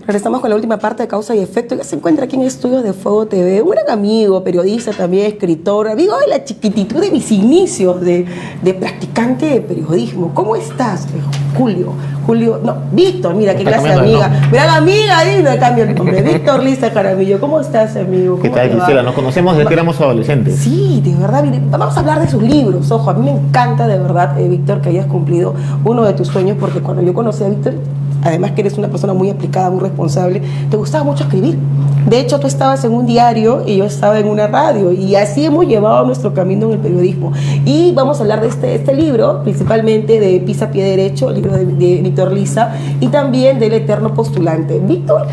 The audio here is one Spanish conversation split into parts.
Regresamos con la última parte de Causa y Efecto. Ya se encuentra aquí en Estudios de Fuego TV, un gran amigo, periodista también, escritor, amigo de la chiquititud de mis inicios de practicante de periodismo. ¿Cómo estás, Víctor, mira qué clase de amiga. Mira la amiga, le cambio el nombre. Víctor Liza Jaramillo, ¿cómo estás, amigo? ¿Qué tal, Gisela? Nos conocemos desde que éramos adolescentes. Sí, de verdad. Mire, vamos a hablar de sus libros. Ojo, a mí me encanta de verdad, Víctor, que hayas cumplido uno de tus sueños, porque cuando yo conocí a Víctor, además que eres una persona muy aplicada, muy responsable, te gustaba mucho escribir. De hecho, tú estabas en un diario y yo estaba en una radio, y así hemos llevado nuestro camino en el periodismo. Y vamos a hablar de este libro, principalmente de Pisa Pie Derecho, el libro de Víctor Liza, y también del Eterno Postulante. Víctor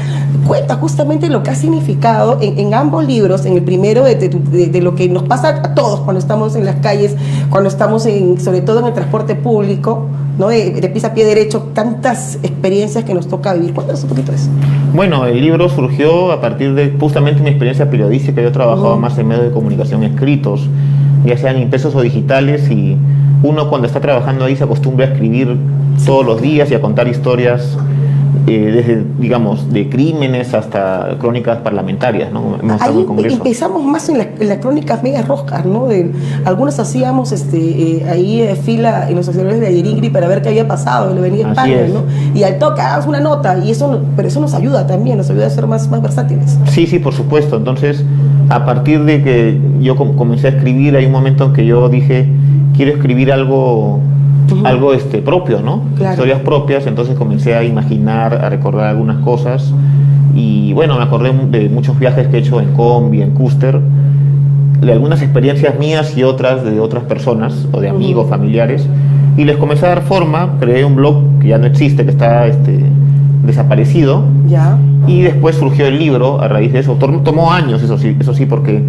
cuenta justamente lo que ha significado en ambos libros. En el primero de lo que nos pasa a todos cuando estamos en las calles, cuando estamos sobre todo en el transporte público, ¿no? De Pisa Pie Derecho, tantas experiencias que nos toca vivir. Cuéntanos un poquito de eso. Bueno, el libro surgió a partir de justamente mi experiencia periodística. Yo trabajaba más en medios de comunicación escritos, ya sean impresos o digitales, y uno cuando está trabajando ahí se acostumbra a escribir todos los días y a contar historias, desde, digamos, de crímenes hasta crónicas parlamentarias, ¿no? Ahí empezamos más en las crónicas mega roscas, ¿no? Algunos hacíamos ahí fila en los sectores de Ayerigri para ver qué había pasado en la Avenida España, ¿no? Y al toque hagamos una nota, pero eso nos ayuda también, nos ayuda a ser más versátiles. Sí, por supuesto. Entonces, a partir de que yo comencé a escribir, hay un momento en que yo dije, quiero escribir algo propio, ¿no? Claro. Historias propias. Entonces comencé a imaginar, a recordar algunas cosas, y bueno, me acordé de muchos viajes que he hecho en combi, en Custer, de algunas experiencias mías y otras de otras personas o de amigos, familiares, y les comencé a dar forma. Creé un blog que ya no existe, que está desaparecido, ya. Y después surgió el libro a raíz de eso. Tomó años, eso sí, porque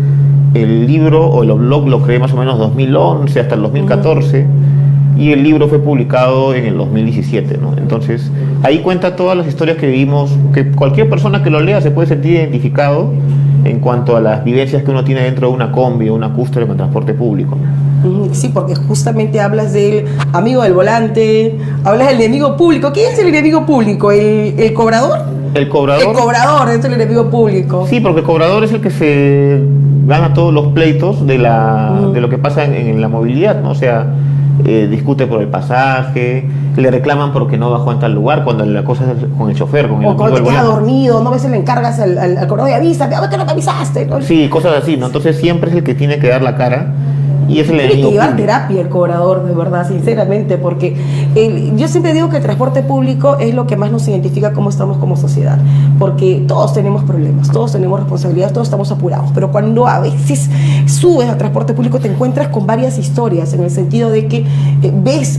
el libro o el blog lo creé más o menos 2011 hasta el 2014, y el libro fue publicado en el 2017, ¿no? Entonces, ahí cuenta todas las historias que vivimos, que cualquier persona que lo lea se puede sentir identificado en cuanto a las vivencias que uno tiene dentro de una combi o una Custer en el transporte público. Sí, porque justamente hablas del amigo del volante, hablas del enemigo público. ¿Quién es el enemigo público? ¿El cobrador? El cobrador. El cobrador es el enemigo público. Sí, porque el cobrador es el que se gana todos los pleitos de lo que pasa en la movilidad, ¿no? O sea, discute por el pasaje, le reclaman porque no bajó en tal lugar, cuando la cosa es con el chofer, con el o cuando te quedas dormido, no, a veces le encargas al cobrador y avísame, a ver que no te avisaste, ¿no? Sí, cosas así, ¿no? Entonces siempre es el que tiene que dar la cara, y es el enemigo. Tiene que llevar terapia el cobrador, de verdad, sinceramente, porque yo siempre digo que el transporte público es lo que más nos identifica cómo estamos como sociedad, porque todos tenemos problemas, todos tenemos responsabilidades, todos estamos apurados, pero cuando a veces subes al transporte público te encuentras con varias historias, en el sentido de que ves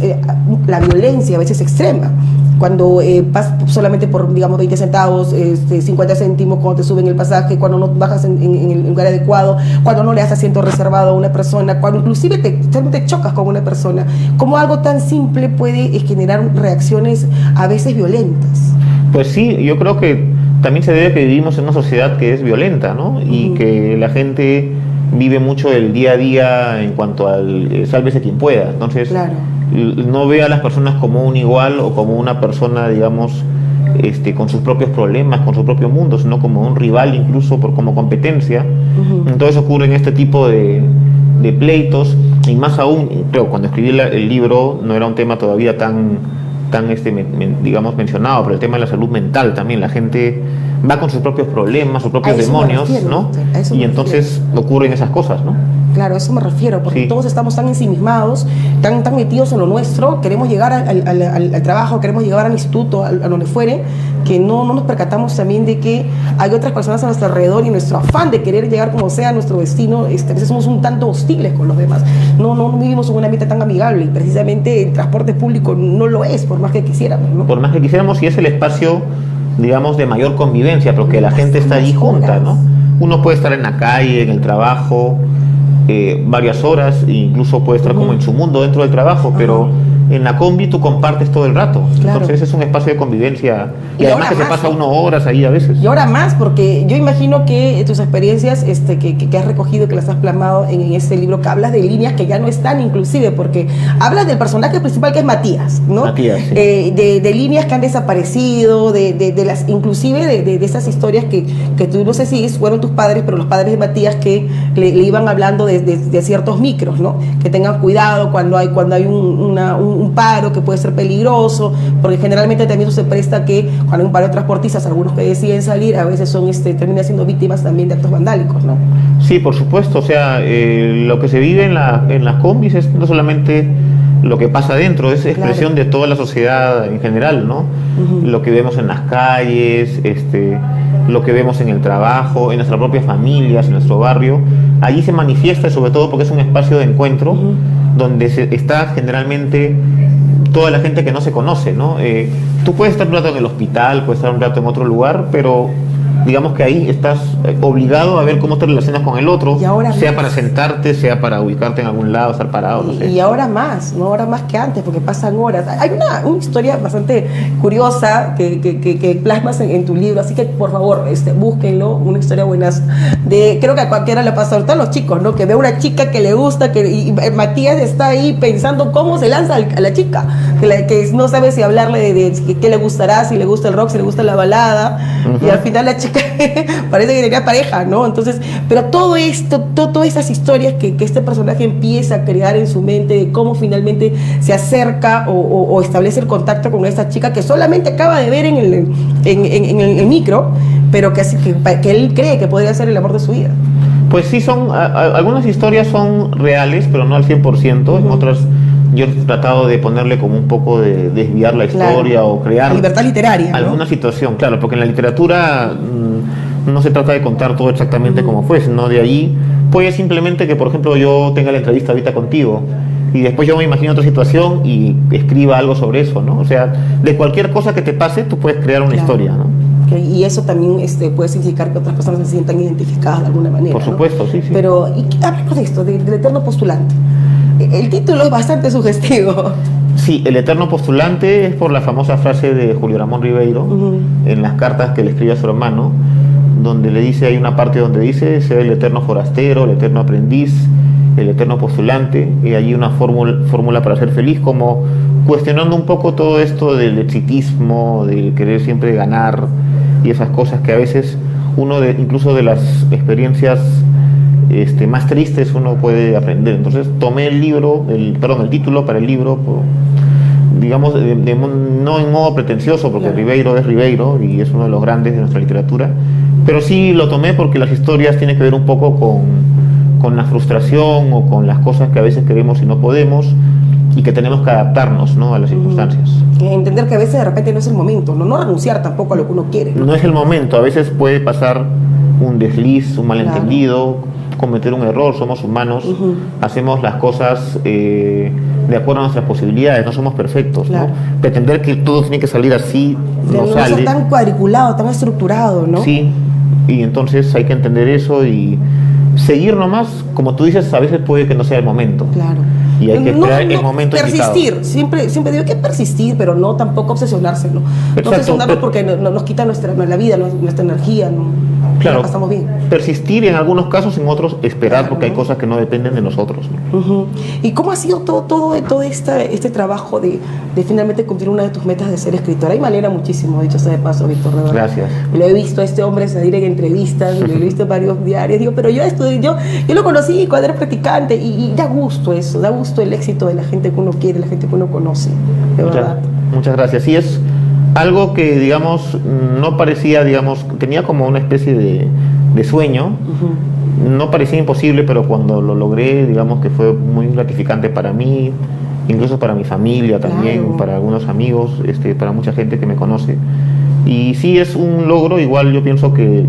la violencia a veces extrema. Cuando pasas solamente por, digamos, 20 centavos, 50 céntimos cuando te suben el pasaje, cuando no bajas en el lugar adecuado, cuando no le das asiento reservado a una persona, cuando inclusive te chocas con una persona, como algo tan simple puede generar reacciones a veces violentas. Pues sí, yo creo que también se debe a que vivimos en una sociedad que es violenta, ¿no? Y que la gente vive mucho el día a día en cuanto al sálvese quien pueda. Entonces, claro, no ve a las personas como un igual o como una persona, digamos, con sus propios problemas, con su propio mundo, sino como un rival, incluso como competencia. Entonces ocurren este tipo de pleitos, y más aún, creo, cuando escribí el libro no era un tema todavía tan digamos, mencionado, pero el tema de la salud mental también. La gente va con sus propios problemas, sus propios demonios, ¿no? Y entonces ocurren esas cosas, ¿no? Claro, a eso me refiero, porque todos estamos tan ensimismados, tan metidos en lo nuestro, queremos llegar al trabajo, queremos llegar al instituto, a donde fuere, que no nos percatamos también de que hay otras personas a nuestro alrededor, y nuestro afán de querer llegar como sea a nuestro destino, a veces somos un tanto hostiles con los demás. No vivimos en un ambiente tan amigable, y precisamente el transporte público no lo es, por más que quisiéramos, ¿no? Por más que quisiéramos, y es el espacio, digamos, de mayor convivencia, porque la gente está allí junta, ¿no? Uno puede estar en la calle, en el trabajo, varias horas, e incluso puede estar como en su mundo dentro del trabajo, pero en la combi tú compartes todo el rato. Claro. Entonces es un espacio de convivencia y además que se pasa ¿no? 1 horas ahí a veces. Y ahora más, porque yo imagino que tus experiencias que has recogido, que las has plasmado en este libro, que hablas de líneas que ya no están inclusive, porque hablas del personaje principal que es Matías, ¿no? Matías, sí. De líneas que han desaparecido, de las, inclusive de esas historias que tú no sé si fueron tus padres, pero los padres de Matías que le iban hablando de ciertos micros, ¿no? Que tengan cuidado cuando hay un paro que puede ser peligroso, porque generalmente también eso se presta que cuando hay un paro de transportistas, algunos que deciden salir, a veces son terminan siendo víctimas también de actos vandálicos, ¿no? Sí, por supuesto, o sea, lo que se vive en las combis es no solamente lo que pasa adentro, es expresión de toda la sociedad en general, ¿no? Lo que vemos en las calles, lo que vemos en el trabajo, en nuestras propias familias, en nuestro barrio, allí se manifiesta, sobre todo porque es un espacio de encuentro donde está generalmente toda la gente que no se conoce, ¿no? Tú puedes estar un rato en el hospital, puedes estar un rato en otro lugar, pero digamos que ahí estás obligado a ver cómo te relacionas con el otro, sea para sentarte, sea para ubicarte en algún lado, estar parado, no sé. Y ahora más, ¿no? Ahora más que antes, porque pasan horas. Hay una historia bastante curiosa que plasmas en tu libro, así que por favor, búsquenlo, una historia buena. Creo que a cualquiera le pasa, ahorita a los chicos, ¿no? Que ve a una chica que le gusta, y Matías está ahí pensando cómo se lanza a la chica, que no sabe si hablarle de qué le gustará, si le gusta el rock, si le gusta la balada, y al final la chica parece que tenía pareja, ¿no? Entonces, pero todo esto, todas esas historias que este personaje empieza a crear en su mente, de cómo finalmente se acerca o establece el contacto con esta chica que solamente acaba de ver en el micro, pero que él cree que podría ser el amor de su vida. Pues sí, algunas historias son reales, pero no al 100%, en otras yo he tratado de ponerle como un poco de desviar la historia, o crear libertad literaria, alguna situación, claro, porque en la literatura no se trata de contar todo exactamente como fue, sino de ahí puede simplemente que, por ejemplo, yo tenga la entrevista ahorita contigo y después yo me imagino otra situación y escriba algo sobre eso, ¿no? O sea, de cualquier cosa que te pase, tú puedes crear una historia, ¿no? Y eso también puede significar que otras personas se sientan identificadas de alguna manera. Por supuesto, ¿no? Sí. Pero, hablemos de esto, del eterno postulante. El título es bastante sugestivo. Sí, el eterno postulante es por la famosa frase de Julio Ramón Ribeiro en las cartas que le escribe a su hermano, donde le dice, hay una parte donde dice, sea el eterno forastero, el eterno aprendiz, el eterno postulante, y allí una fórmula para ser feliz, como cuestionando un poco todo esto del exitismo, del querer siempre ganar y esas cosas que a veces incluso de las experiencias más tristes uno puede aprender. Entonces tomé el título para el libro, digamos, no en modo pretencioso, porque Ribeiro es Ribeiro y es uno de los grandes de nuestra literatura, pero sí lo tomé porque las historias tienen que ver un poco con la frustración o con las cosas que a veces queremos y no podemos, y que tenemos que adaptarnos, ¿no?, a las circunstancias. Entender que a veces de repente no es el momento, no renunciar tampoco a lo que uno quiere. No es el momento, a veces puede pasar un desliz, un malentendido, cometer un error, somos humanos, hacemos las cosas de acuerdo a nuestras posibilidades, no somos perfectos, ¿no? Pretender que todo tiene que salir así, no sale. No tan cuadriculado, tan estructurado, ¿no? Sí, y entonces hay que entender eso y seguir nomás, como tú dices, a veces puede que no sea el momento. Claro. Y hay que esperar el momento persistir, indicado. Siempre digo que persistir, pero no tampoco obsesionarse, ¿no? Exacto, no obsesionarnos porque nos quita la vida, nuestra energía, ¿no? Claro, la pasamos bien. Persistir en algunos casos, en otros esperar, porque hay cosas que no dependen de nosotros, ¿no? ¿Y cómo ha sido todo este trabajo de finalmente cumplir una de tus metas de ser escritora? Y me alegra muchísimo, dicho sea de paso, Víctor, de verdad. Gracias. Lo he visto a este hombre salir en entrevistas, lo he visto en varios diarios, digo, pero yo lo conocí cuando era practicante y da gusto eso, da gusto el éxito de la gente que uno quiere, la gente que uno conoce, de verdad. Muchas gracias. Sí, es algo que, digamos, no parecía, digamos, tenía como una especie de sueño, no parecía imposible, pero cuando lo logré, digamos que fue muy gratificante para mí, incluso para mi familia también, para algunos amigos, para mucha gente que me conoce. Y sí, es un logro. Igual yo pienso que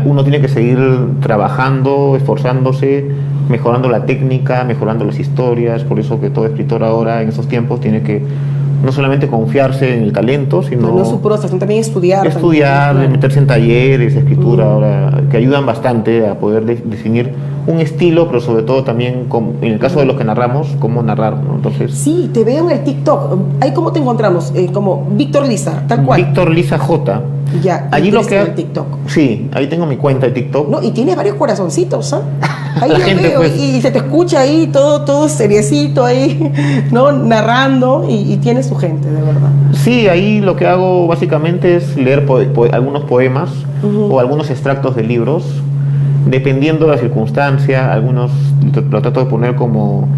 uno tiene que seguir trabajando, esforzándose, mejorando la técnica, mejorando las historias. Por eso que todo escritor ahora en estos tiempos tiene que no solamente confiarse en el talento, sino no su prosa, sino también estudiar, meterse en talleres de escritura ahora, que ayudan bastante a poder definir un estilo, pero sobre todo también, en el caso de los que narramos, cómo narrar, ¿no? Entonces, sí, te veo en el TikTok. ¿Ahí cómo te encontramos? Como Víctor Lizar, tal cual. Víctor Lizar J. Ya, allí lo que en el TikTok. Sí, ahí tengo mi cuenta de TikTok. No, y tienes varios corazoncitos, ¿ah? Ahí La lo gente, veo, pues, y se te escucha ahí todo seriecito ahí, ¿no? Narrando, y tiene su gente, de verdad. Sí, ahí lo que hago básicamente es leer algunos poemas o algunos extractos de libros, dependiendo de la circunstancia. Algunos lo trato de poner como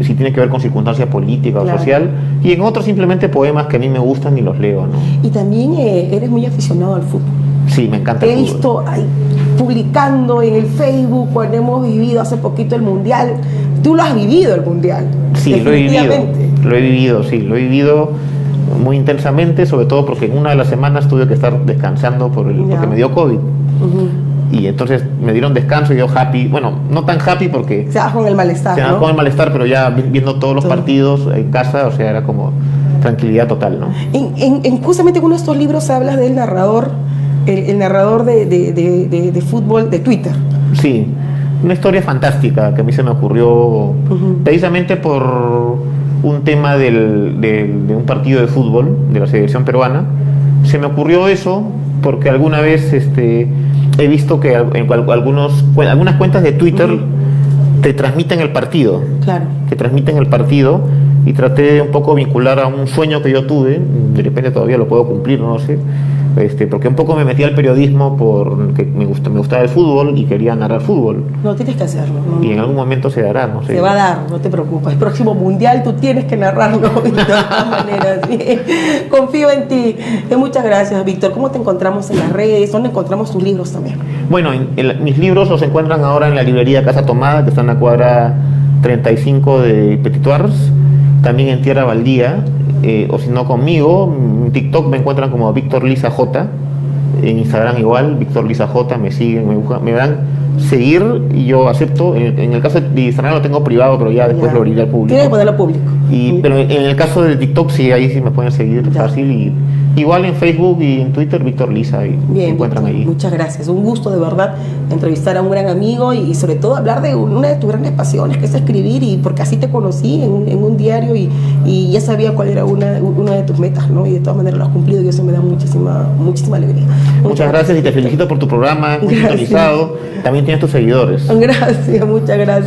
si tiene que ver con circunstancia política o social, y en otros simplemente poemas que a mí me gustan y los leo, ¿no? Y también eres muy aficionado al fútbol. Sí, me encanta Te el he fútbol. visto ahí publicando en el Facebook cuando hemos vivido hace poquito el Mundial. Tú lo has vivido, el Mundial. Sí, lo he vivido. Definitivamente. Lo he vivido, sí, lo he vivido muy intensamente, sobre todo porque en una de las semanas tuve que estar descansando porque me dio COVID. Y entonces me dieron descanso y yo happy, bueno, no tan happy porque Se va con el malestar, se va ¿no? con el malestar, pero ya viendo todos los partidos en casa, o sea, era como tranquilidad total, ¿no? Justamente en uno de estos libros hablas del narrador, el narrador de fútbol de Twitter. Sí, una historia fantástica que a mí se me ocurrió precisamente por un tema de un partido de fútbol de la selección peruana. Se me ocurrió eso porque alguna vez he visto que algunas cuentas de Twitter te transmiten el partido. Claro. Que transmiten el partido, y traté de un poco vincular a un sueño que yo tuve. De repente todavía lo puedo cumplir, no sé. Porque un poco me metí al periodismo porque me gustaba el fútbol y quería narrar fútbol. No, tienes que hacerlo. No, Y en algún momento se dará, no sé. Se va a dar, no te preocupes. El próximo Mundial tú tienes que narrarlo de todas maneras. ¿Sí? Confío en ti. Muchas gracias, Víctor. ¿Cómo te encontramos en las redes? ¿Dónde encontramos tus libros también? Bueno, mis libros los encuentran ahora en la librería Casa Tomada, que está en la cuadra 35 de Petituars, también en Tierra Baldía, o si no conmigo, en TikTok me encuentran como Víctor Lizar J, en Instagram igual, Víctor Lizar J, me siguen, me dan seguir y yo acepto. En el caso de Instagram lo tengo privado, pero ya después lo abriré al público. Tienes que ponerlo público. Pero en el caso de TikTok sí, ahí sí me pueden seguir fácil, y igual en Facebook y en Twitter Víctor Lizar, y me encuentran ahí. Muchas gracias, un gusto de verdad entrevistar a un gran amigo y sobre todo hablar de una de tus grandes pasiones, que es escribir, y porque así te conocí en un diario y ya sabía cuál era una de tus metas, ¿no? Y de todas maneras lo has cumplido, y eso me da muchísima alegría. Muchas gracias y te felicito por tu programa, muy sintonizado. También tienes tus seguidores. Gracias, muchas gracias.